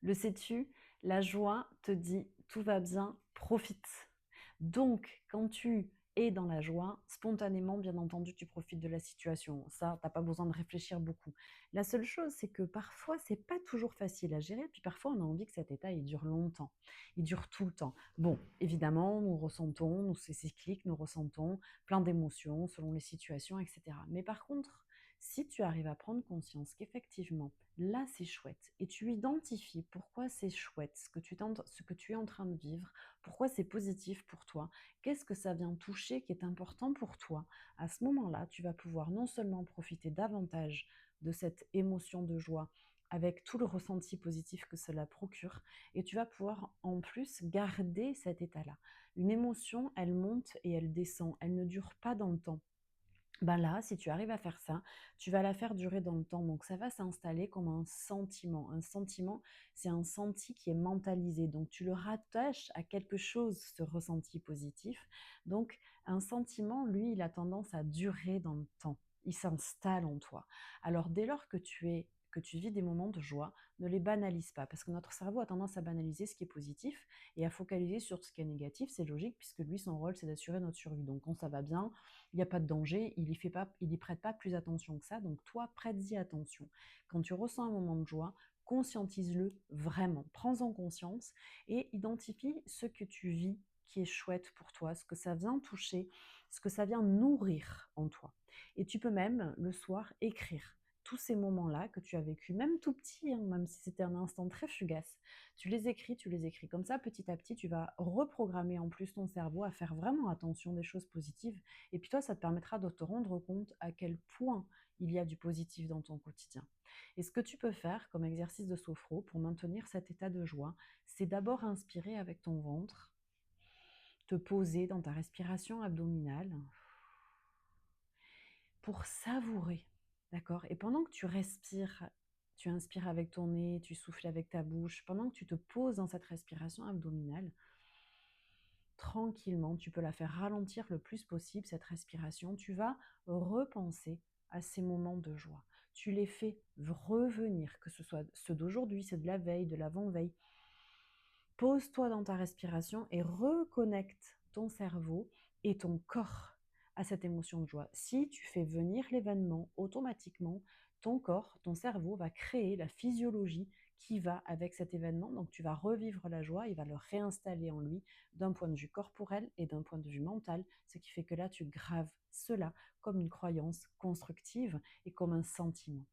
Le sais-tu? La joie te dit: «Tout va bien, profite». Donc quand tu es dans la joie, spontanément, bien entendu, tu profites de la situation. Ça, tu as pas besoin de réfléchir beaucoup. La seule chose, c'est que parfois, c'est pas toujours facile à gérer, puis parfois, on a envie que cet état, il dure longtemps. Il dure tout le temps. Bon, évidemment, nous ressentons, nous c'est cyclique, nous ressentons plein d'émotions selon les situations et cetera. Mais par contre, si tu arrives à prendre conscience qu'effectivement, là, c'est chouette et tu identifies pourquoi c'est chouette, ce que tu es en train de vivre, pourquoi c'est positif pour toi, qu'est-ce que ça vient toucher qui est important pour toi. À ce moment-là, tu vas pouvoir non seulement profiter davantage de cette émotion de joie avec tout le ressenti positif que cela procure, et tu vas pouvoir en plus garder cet état-là. Une émotion, elle monte et elle descend, elle ne dure pas dans le temps. Ben là, si tu arrives à faire ça, tu vas la faire durer dans le temps. Donc ça va s'installer comme un sentiment. Un sentiment, c'est un senti qui est mentalisé. Donc tu le rattaches à quelque chose, ce ressenti positif. Donc un sentiment, lui, il a tendance à durer dans le temps. Il s'installe en toi. Alors dès lors que tu vis des moments de joie, ne les banalise pas, parce que notre cerveau a tendance à banaliser ce qui est positif et à focaliser sur ce qui est négatif. C'est logique, puisque lui, son rôle, c'est d'assurer notre survie. Donc quand ça va bien, il n'y a pas de danger, il y prête pas plus attention que ça, donc toi, prête-y attention. Quand tu ressens un moment de joie, conscientise-le vraiment, prends-en conscience et identifie ce que tu vis qui est chouette pour toi, ce que ça vient toucher, ce que ça vient nourrir en toi. Et tu peux même, le soir, écrire tous ces moments-là que tu as vécu, même tout petit, hein, même si c'était un instant très fugace, tu les écris, tu les écris. Comme ça, petit à petit, tu vas reprogrammer en plus ton cerveau à faire vraiment attention des choses positives. Et puis toi, ça te permettra de te rendre compte à quel point il y a du positif dans ton quotidien. Et ce que tu peux faire comme exercice de sophro pour maintenir cet état de joie, c'est d'abord inspirer avec ton ventre, te poser dans ta respiration abdominale pour savourer, d'accord? Et pendant que tu respires, tu inspires avec ton nez, tu souffles avec ta bouche, pendant que tu te poses dans cette respiration abdominale, tranquillement, tu peux la faire ralentir le plus possible, cette respiration. Tu vas repenser à ces moments de joie. Tu les fais revenir, que ce soit ceux d'aujourd'hui, ceux de la veille, de l'avant-veille. Pose-toi dans ta respiration et reconnecte ton cerveau et ton corps à cette émotion de joie. Si tu fais venir l'événement, automatiquement, ton corps, ton cerveau va créer la physiologie qui va avec cet événement. Donc tu vas revivre la joie, il va le réinstaller en lui d'un point de vue corporel et d'un point de vue mental, ce qui fait que là tu graves cela comme une croyance constructive et comme un sentiment.